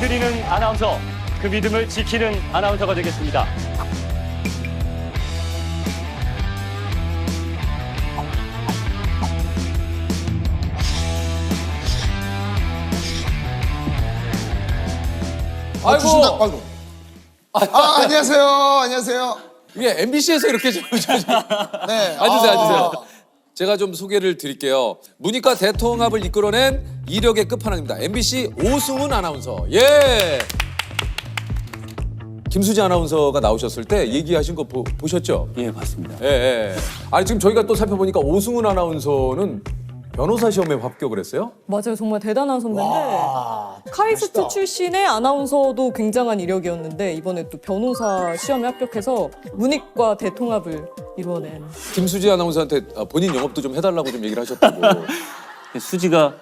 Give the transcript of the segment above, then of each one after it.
드리는 아나운서, 그 믿음을 지키는 아나운서가 되겠습니다. 주신다. 아이고. 아이고. 안녕하세요. 안녕하세요. 이게 MBC에서 이렇게 네. 앉으세요. 제가 좀 소개를 드릴게요. 문이과 대통합을 이끌어낸 이력의 끝판왕입니다. MBC 오승훈 아나운서. 예. 김수지 아나운서가 나오셨을 때 얘기하신 거 보셨죠? 예, 봤습니다. 예. 아니 지금 저희가 또 살펴보니까 오승훈 아나운서는 변호사 시험에 합격을 했어요? 맞아요. 정말 대단한 선배인데 카이스트 출신의 아나운서도 굉장한 이력이었는데 이번에 또 변호사 시험에 합격해서 문이과 대통합을 이루어낸. 김수지 아나운서한테 본인 영업도 좀 해달라고 좀 얘기를 하셨다고. 수지가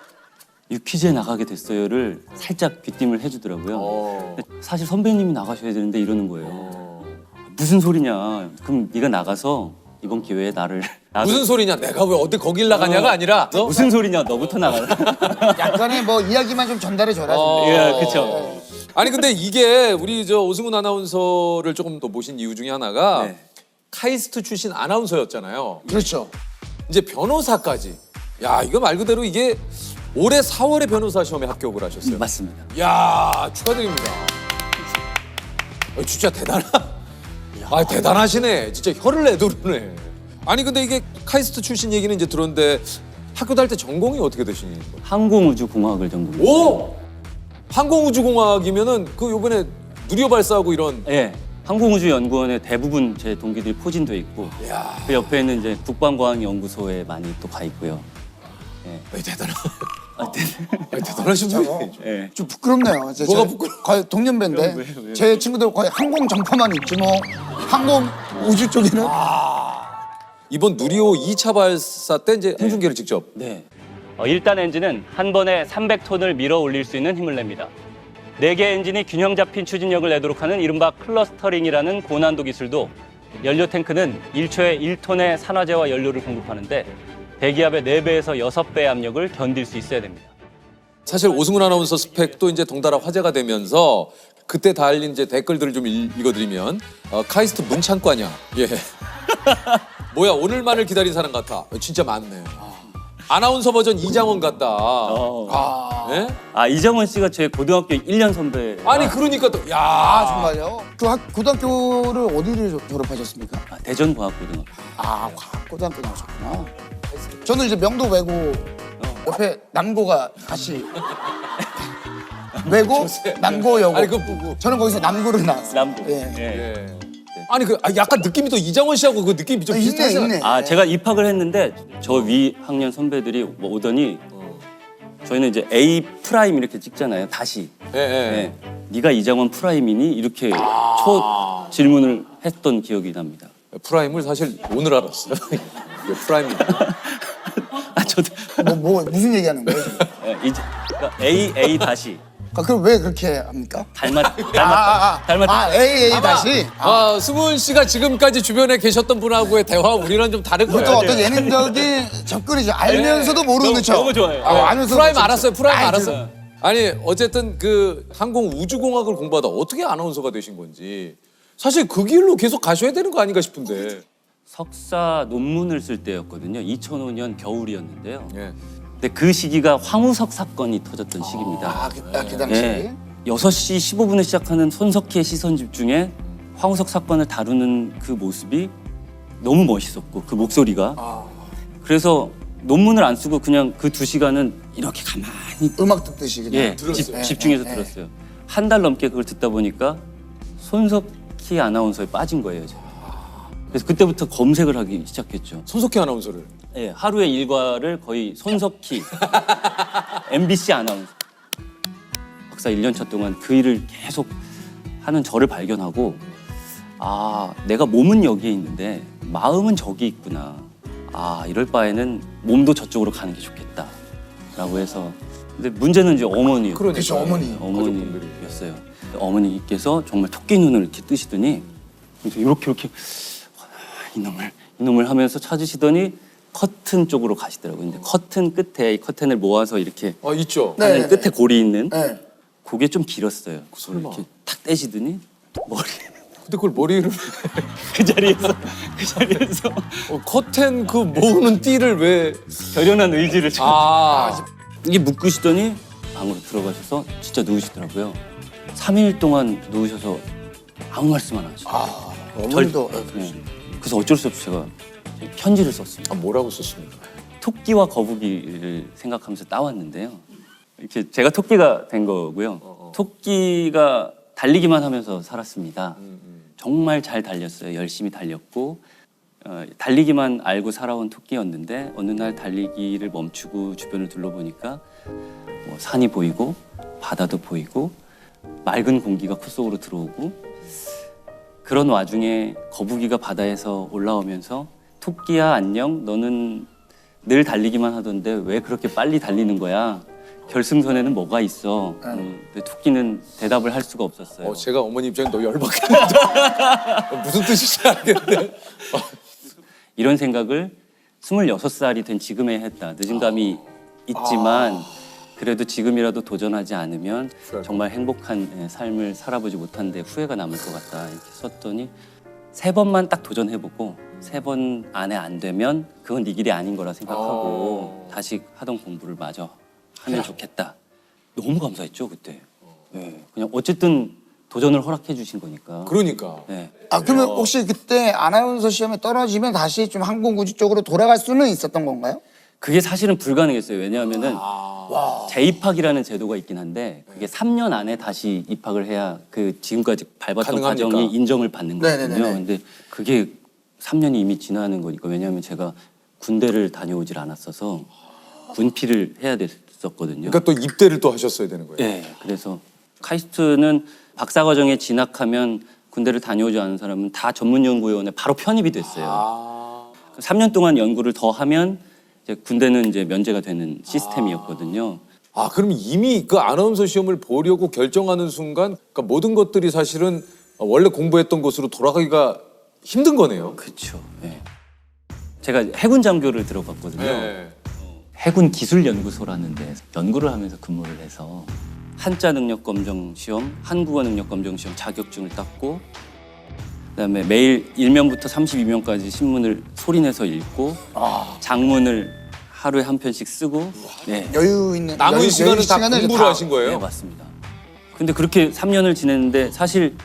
이 퀴즈에 나가게 됐어요를 살짝 귀띔을 해주더라고요. 근데 사실 선배님이 나가셔야 되는데 이러는 거예요. 무슨 소리냐? 그럼 네가 나가서 이번 기회에 나를 무슨 소리냐? 내가 왜 어디 거길 나가냐가 아니라 무슨 소리냐? 너부터 나가라. 약간의 뭐 이야기만 좀 전달해 줘라. 예, 그렇죠. 아니 근데 이게 우리 저 오승훈 아나운서를 조금 더 모신 이유 중에 하나가 네. 카이스트 출신 아나운서였잖아요. 그렇죠. 이제 변호사까지. 야 이거 말 그대로 이게 올해 4월에 변호사 시험에 합격을 하셨어요. 맞습니다. 야 축하드립니다. 진짜 대단하시네. 진짜 혀를 내두르네. 아니 근데 이게 카이스트 출신 얘기는 이제 들었는데 학교 다닐 때 전공이 어떻게 되시는 거예요? 항공우주공학을 전공했어요. 오! 항공우주공학이면은 그 요번에 누리호 발사하고 이런. 예. 항공우주연구원에 대부분 제 동기들이 포진돼 있고 야, 그 옆에는 이제 국방과학연구소에 많이 또 가 있고요. 대단하신 분이에요. 예. 좀 부끄럽네요. 뭐가 부끄러워? 거의 동년배인데 왜요? 제 친구들 거의 항공 점퍼만 있지 뭐 항공 우주 쪽에는 이번 누리호 2차 발사 때 이제 홍준기를 직접. 네. 1단 엔진은 한 번에 300톤을 밀어 올릴 수 있는 힘을 냅니다. 4개 엔진이 균형 잡힌 추진력을 내도록 하는 이른바 클러스터링이라는 고난도 기술도 연료 탱크는 1초에 1톤의 산화제와 연료를 공급하는데 대기압의 4배에서 6배의 압력을 견딜 수 있어야 됩니다. 사실 오승훈 아나운서 스펙도 이제 덩달아 화제가 되면서 그때 달린 이제 댓글들을 좀 읽어드리면 카이스트 문창과냐? 예. 뭐야 오늘만을 기다린 사람 같아. 진짜 많네. 아나운서 버전 이장원 같다. 예? 이정원 씨가 제 고등학교 1년 선배. 아니 그러니까 또 야. 정말요? 그 고등학교를 어디를 졸업하셨습니까? 대전과학고등학교. 고등학교 나오셨구나. 저는 이제 명도 외고 옆에 남고가 같이 외고 남고여고. 아니, 저는 거기서 남고를 나왔어요. 남고. 예. 예. 아니 그 약간 느낌이 또 이장원 씨하고 그 느낌이 좀 비슷하잖아요. 있네. 제가 입학을 했는데 저 위 학년 선배들이 오더니 저희는 이제 A 프라임 이렇게 찍잖아요. 다시. 예, 예. 네. 네가 이장원 프라임이니? 이렇게 초 질문을 했던 기억이 납니다. 프라임을 사실 오늘 알았어요. 이게 프라임입니다. 저도 뭐 무슨 얘기하는 거예요? 지금? 그러니까 A 다시 그럼 왜 그렇게 합니까? 닮았다. A 다시. 승훈 씨가 지금까지 주변에 계셨던 분하고의 대화 우리랑 좀 다른 거예요. 또 어떤 예능적인 접근이죠. 알면서도 모르는 척. 너무 좋아요. 알면서도 프라임 모르는 알았어요. 척. 프라임 아이, 알았어요. 아니 어쨌든 그 항공 우주공학을 공부하다 어떻게 아나운서가 되신 건지 사실 그 길로 계속 가셔야 되는 거 아닌가 싶은데. 석사 논문을 쓸 때였거든요. 2005년 겨울이었는데요. 예. 근데 그 시기가 황우석 사건이 터졌던 시기입니다. 그 당시. 네. 6시 15분에 시작하는 손석희의 시선 집중에 황우석 사건을 다루는 그 모습이 너무 멋있었고 그 목소리가 그래서 논문을 안 쓰고 그냥 그 2시간은 이렇게 가만히 음악 듣듯이 그냥. 들었어요. 집중해서 들었어요. 한 달 넘게 그걸 듣다 보니까 손석희 아나운서에 빠진 거예요. 제가. 그래서 그때부터 검색을 하기 시작했죠. 손석희 아나운서를. 예, 하루의 일과를 거의 손석희 MBC 아나운서 박사 1년차 동안 그 일을 계속 하는 저를 발견하고 내가 몸은 여기에 있는데 마음은 저기 있구나. 이럴 바에는 몸도 저쪽으로 가는 게 좋겠다 라고 해서 근데 문제는 이제 어머니였어요. 그렇죠, 어머니. 어머니였어요. 어머니께서 정말 토끼 눈을 이렇게 뜨시더니 이렇게 이놈을 하면서 찾으시더니 커튼 쪽으로 가시더라고요. 근데 커튼 끝에 이 커튼을 모아서 이렇게 있죠. 네. 하는 끝에 골이 있는 네. 그게 좀 길었어요. 설마. 이렇게 탁 떼시더니 머리 근데 그걸 머리를 그 자리에서 커튼 그 모으는 띠를 왜? 결연한 의지를 아, 이게 묶으시더니 방으로 들어가셔서 진짜 누우시더라고요. 3일 동안 누우셔서 아무 말씀 안 하시고. 어머니도 네. 그래서 어쩔 수 없이 제가 편지를 썼습니다. 뭐라고 썼습니까? 토끼와 거북이를 생각하면서 따왔는데요. 이렇게 제가 토끼가 된 거고요. 토끼가 달리기만 하면서 살았습니다. 정말 잘 달렸어요. 열심히 달렸고 달리기만 알고 살아온 토끼였는데 어느 날 달리기를 멈추고 주변을 둘러보니까 뭐 산이 보이고 바다도 보이고 맑은 공기가 코 속으로 들어오고 그런 와중에 거북이가 바다에서 올라오면서 토끼야 안녕 너는 늘 달리기만 하던데 왜 그렇게 빨리 달리는 거야? 결승선에는 뭐가 있어? 근데 토끼는 대답을 할 수가 없었어요. 제가 어머니 입장에 너무 열받겠는데 무슨 뜻인지 알겠는데. 이런 생각을 26살이 된 지금에 했다. 늦은 감이 있지만 그래도 지금이라도 도전하지 않으면 정말 행복한 삶을 살아보지 못한 데 후회가 남을 것 같다. 이렇게 썼더니 3번만 딱 도전해보고 3번 안에 안 되면 그건 네 길이 아닌 거라 생각하고 다시 하던 공부를 마저 하면 좋겠다. 너무 감사했죠 그때. 네, 그냥 어쨌든 도전을 허락해 주신 거니까. 그러니까. 네. 그러면 혹시 그때 아나운서 시험에 떨어지면 다시 좀 항공구조 쪽으로 돌아갈 수는 있었던 건가요? 그게 사실은 불가능했어요. 왜냐하면은 재입학이라는 제도가 있긴 한데 그게 3년 안에 다시 입학을 해야 그 지금까지 밟았던 가능합니까? 과정이 인정을 받는 거거든요. 네네네네. 근데 그게 3년이 이미 지나는 거니까 왜냐하면 제가 군대를 다녀오질 않았어서 군피를 해야 됐었거든요. 그러니까 또 입대를 또 하셨어야 되는 거예요. 네, 그래서 카이스트는 박사과정에 진학하면 군대를 다녀오지 않은 사람은 다 전문연구위원회 바로 편입이 됐어요. 3년 동안 연구를 더 하면 이제 군대는 이제 면제가 되는 시스템이었거든요. 그럼 이미 그 아나운서 시험을 보려고 결정하는 순간 그러니까 모든 것들이 사실은 원래 공부했던 곳으로 돌아가기가 힘든 거네요. 그렇죠. 네. 제가 해군 장교를 들어봤거든요. 네. 해군 기술연구소라는 데 연구를 하면서 근무를 해서 한자 능력 검정 시험, 한국어 능력 검정 시험 자격증을 땄고 그다음에 매일 1면부터 32면까지 신문을 소리내서 읽고 장문을 하루에 한 편씩 쓰고 네. 여유 있는 남은 여유 시간은 다 시간을 공부를 다- 하신 거예요? 네, 맞습니다. 근데 그렇게 3년을 지냈는데 사실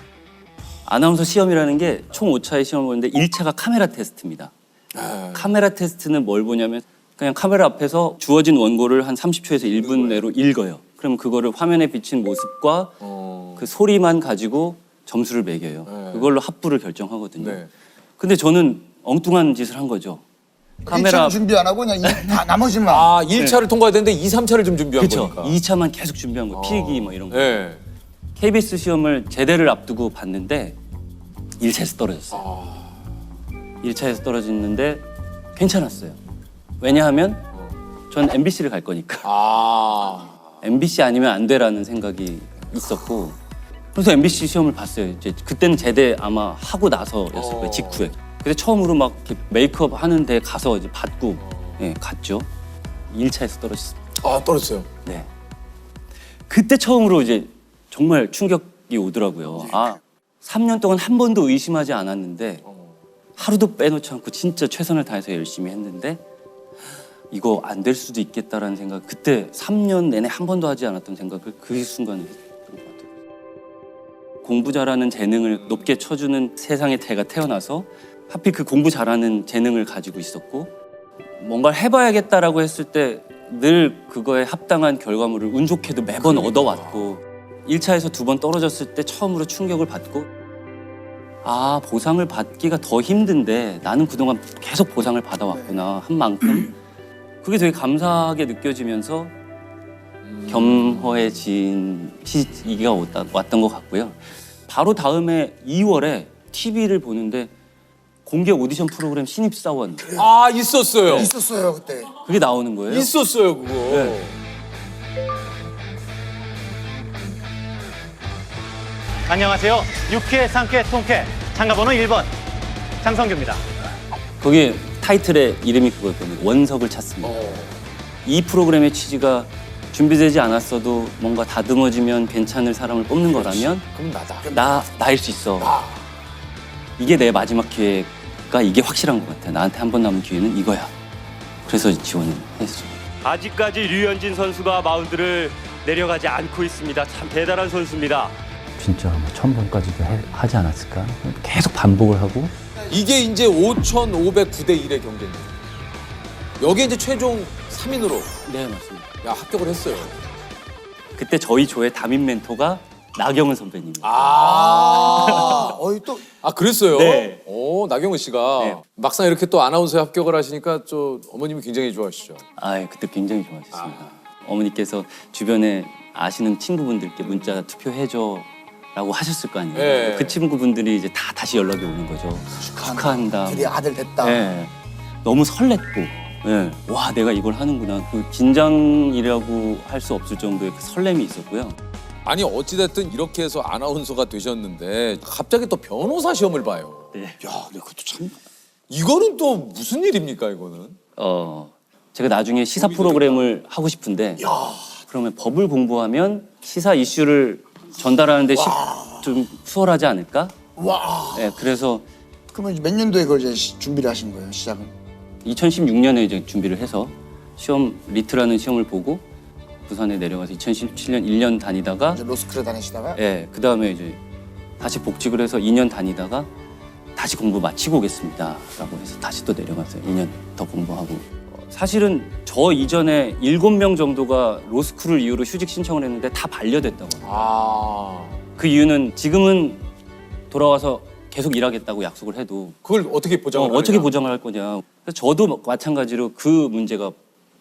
아나운서 시험이라는 게 총 5차의 시험을 보는데 1차가 카메라 테스트입니다. 카메라 테스트는 뭘 보냐면 그냥 카메라 앞에서 주어진 원고를 한 30초에서 1분 내로 읽어요. 그럼 그거를 화면에 비친 모습과 그 소리만 가지고 점수를 매겨요. 그걸로 합부를 결정하거든요. 네. 근데 저는 엉뚱한 짓을 한 거죠. 카메라 준비 안 하고 그냥 다 나머지만 1차를 통과해야 되는데 2, 3차를 좀 준비한 그렇죠. 거니까. 2차만 계속 준비한 거예요. 필기 뭐 이런 거. 네. KBS 시험을 제대를 앞두고 봤는데 1차에서 떨어졌어요. 1차에서 떨어졌는데 괜찮았어요. 왜냐하면 전 MBC를 갈 거니까. MBC 아니면 안 돼라는 생각이 있었고 그래서 MBC 시험을 봤어요. 이제 그때는 제대 아마 하고 나서였을 거예요. 직후에. 그래서 처음으로 막 이렇게 메이크업 하는 데 가서 이제 받고 갔죠. 1차에서 떨어졌습니다. 떨어졌어요. 네. 그때 처음으로 이제 정말 충격이 오더라고요. 3년 동안 한 번도 의심하지 않았는데 하루도 빼놓지 않고 진짜 최선을 다해서 열심히 했는데 이거 안 될 수도 있겠다라는 생각 그때 3년 내내 한 번도 하지 않았던 생각을 그 순간에 했던 것 같아요. 공부 잘하는 재능을 높게 쳐주는 세상에 제가 태어나서 하필 그 공부 잘하는 재능을 가지고 있었고 뭔가를 해봐야겠다라고 했을 때 늘 그거에 합당한 결과물을 운 좋게도 매번 얻어왔고 1차에서 2번 떨어졌을 때 처음으로 충격을 받고 보상을 받기가 더 힘든데 나는 그동안 계속 보상을 받아왔구나 한 만큼 그게 되게 감사하게 느껴지면서 겸허해진 시기가 왔던 것 같고요. 바로 다음에 2월에 TV를 보는데 공개 오디션 프로그램 신입사원 있었어요. 있었어요 그때. 그게 나오는 거예요. 있었어요, 그거. 네. 안녕하세요. 유쾌, 상쾌, 통쾌. 참가번호 1번 장성규입니다. 거기에 타이틀의 이름이 그거였거든요. 원석을 찾습니다. 이 프로그램의 취지가 준비되지 않았어도 뭔가 다듬어지면 괜찮을 사람을 뽑는 거라면 그럼 나다. 나일 수 있어. 이게 내 마지막 기회가 이게 확실한 것 같아. 나한테 한 번 남은 기회는 이거야. 그래서 지원을 했죠. 아직까지 류현진 선수가 마운드를 내려가지 않고 있습니다. 참 대단한 선수입니다. 진짜 뭐 1000번까지도 하지 않았을까? 계속 반복을 하고 이게 이제 5,509대 1의 경쟁입니다. 여기에 이제 최종 3인으로 네, 맞습니다. 합격을 했어요. 그때 저희 조의 담임 멘토가 나경은 선배님입니다. 또 그랬어요? 네. 오, 나경은 씨가 네. 막상 이렇게 또 아나운서에 합격을 하시니까 또 어머님이 굉장히 좋아하시죠. 그때 굉장히 좋아하셨습니다. 어머니께서 주변에 아시는 친구분들께 문자 투표해줘라고 하셨을 거 아니에요. 네. 그 친구분들이 이제 다 다시 연락이 오는 거죠. 축하한다. 드디어 아들 됐다. 네. 너무 설렜고, 네. 와 내가 이걸 하는구나. 그 긴장이라고 할 수 없을 정도의 그 설렘이 있었고요. 아니 어찌됐든 이렇게 해서 아나운서가 되셨는데 갑자기 또 변호사 시험을 봐요. 네. 야, 근데 그것도 참. 이거는 또 무슨 일입니까 이거는? 제가 나중에 시사 프로그램을 하고 싶은데 그러면 법을 공부하면 시사 이슈를 전달하는데 좀 수월하지 않을까? 와. 네, 그래서 그러면 몇 년도에 그걸 이제 준비를 하신 거예요, 시작은? 2016년에 이제 준비를 해서 시험 리트라는 시험을 보고 부산에 내려가서 2017년 1년 다니다가 이제 로스쿨에 다니시다가 그 다음에 이제 다시 복직을 해서 2년 다니다가 다시 공부 마치고 오겠습니다.라고 해서 다시 또 내려갔어요. 2년 더 공부하고. 사실은 저 이전에 7명 정도가 로스쿨을 이유로 휴직 신청을 했는데 다 반려됐다고 합니다. 그 이유는 지금은 돌아와서 계속 일하겠다고 약속을 해도 그걸 어떻게 보장을 어떻게 하느냐? 보장을 할 거냐. 그래서 저도 마찬가지로 그 문제가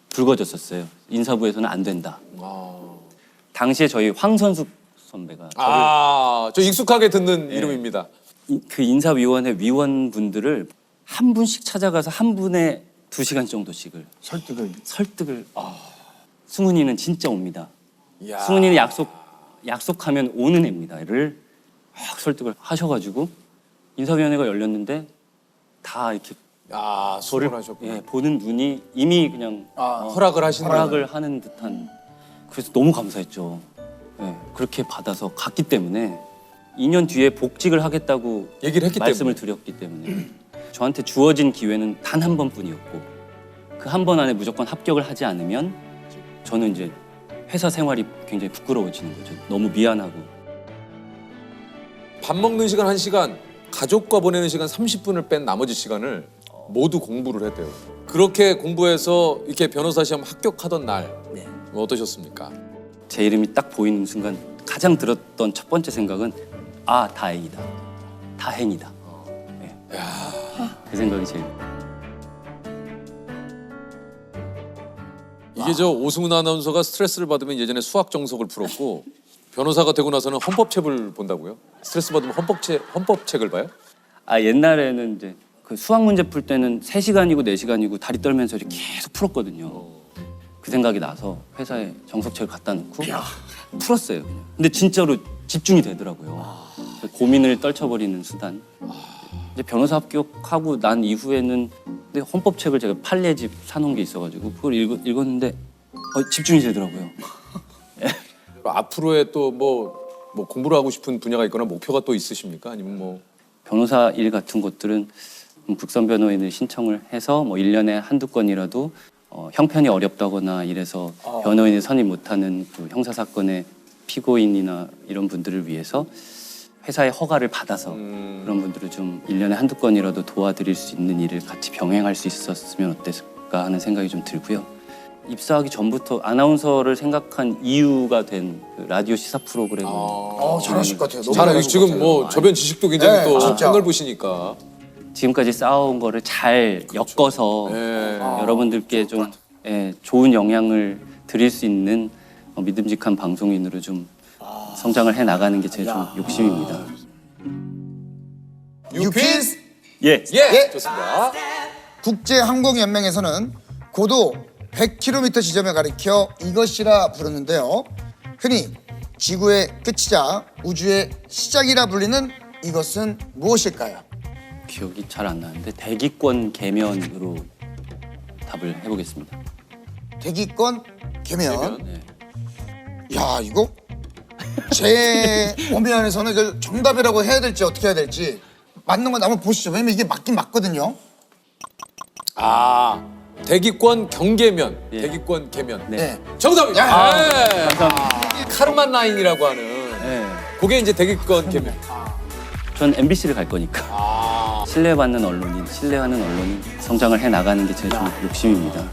불거졌었어요. 인사부에서는 안 된다. 당시에 저희 황선숙 선배가 저 익숙하게 듣는 이름입니다. 그 인사위원회 위원분들을 한 분씩 찾아가서 한 분에 2시간 정도씩을 설득을. 승훈이는 진짜 옵니다. 이야. 승훈이는 약속하면 오는 애입니다.를 막 설득을 하셔가지고 인사위원회가 열렸는데 다 이렇게 저를 하셨구나. 보는 눈이 이미 그냥 허락을 하시는 허락을 하는 듯한. 그래서 너무 감사했죠. 그렇게 받아서 갔기 때문에 2년 뒤에 복직을 하겠다고 얘기를 했기 말씀을 때문에. 드렸기 때문에 저한테 주어진 기회는 단 한 번뿐이었고 그 한 번 안에 무조건 합격을 하지 않으면 저는 이제 회사 생활이 굉장히 부끄러워지는 거죠. 너무 미안하고. 밥 먹는 시간 1시간, 가족과 보내는 시간 30분을 뺀 나머지 시간을 모두 공부를 했대요. 그렇게 공부해서 이렇게 변호사 시험 합격하던 날 어떠셨습니까? 제 이름이 딱 보이는 순간 가장 들었던 첫 번째 생각은 다행이다. 다행이다. 그 생각이 제일. 이게 저 오승훈 아나운서가 스트레스를 받으면 예전에 수학 정석을 풀었고 변호사가 되고 나서는 헌법책을 본다고요? 스트레스 받으면 헌법책을 봐요? 옛날에는 이제 그 수학 문제 풀 때는 3시간이고 4시간이고 다리 떨면서 이렇게 계속 풀었거든요. 그 생각이 나서 회사에 정석책을 갖다 놓고 풀었어요. 그냥. 근데 진짜로 집중이 되더라고요. 고민을 떨쳐버리는 수단. 이제 변호사 합격하고 난 이후에는 근데 헌법책을 제가 판례집 사놓은 게 있어가지고 그걸 읽었는데 집중이 되더라고요. 앞으로의 또 뭐 공부를 하고 싶은 분야가 있거나 목표가 또 있으십니까? 아니면 뭐 변호사 일 같은 것들은 국선 변호인을 신청을 해서 뭐 1년에 한두 건이라도 형편이 어렵다거나 이래서 변호인을 선임 못하는 그 형사 사건의 피고인이나 이런 분들을 위해서 회사의 허가를 받아서 그런 분들을 좀 1년에 한두 건이라도 도와드릴 수 있는 일을 같이 병행할 수 있었으면 어땠을까 하는 생각이 좀 들고요. 입사하기 전부터 아나운서를 생각한 이유가 된 그 라디오 시사 프로그램을 잘하실 것 같아요. 너무 잘 잘하실 지금 것 뭐 같아요. 저변 지식도 굉장히 네, 또 진짜. 한넓으시니까. 지금까지 쌓아온 거를 잘 엮어서 네. 여러분들께 좀 좋은 영향을 드릴 수 있는 믿음직한 방송인으로 좀 성장을 해 나가는 게 제 좀 욕심입니다. 유퀴즈 예. 예, 좋습니다. 국제항공연맹에서는 고도 100km 지점을 가리켜 이것이라 부르는데요. 흔히 지구의 끝이자 우주의 시작이라 불리는 이것은 무엇일까요? 기억이 잘 안 나는데 대기권 계면으로 답을 해보겠습니다. 대기권 계면. 네. 야 이거 제 범위 안에서는 이걸 정답이라고 해야 될지 어떻게 해야 될지 맞는 건 한번 보시죠. 왜냐면 이게 맞긴 맞거든요. 아, 대기권 경계면, 예. 대기권 개면. 네. 네. 정답입니다. 야. 네. 감사합니다. 카르만 라인이라고 하는. 네. 그게 이제 대기권 개면. 전 MBC를 갈 거니까. 신뢰받는 언론인, 신뢰하는 언론인 성장을 해 나가는 게 제 욕심입니다.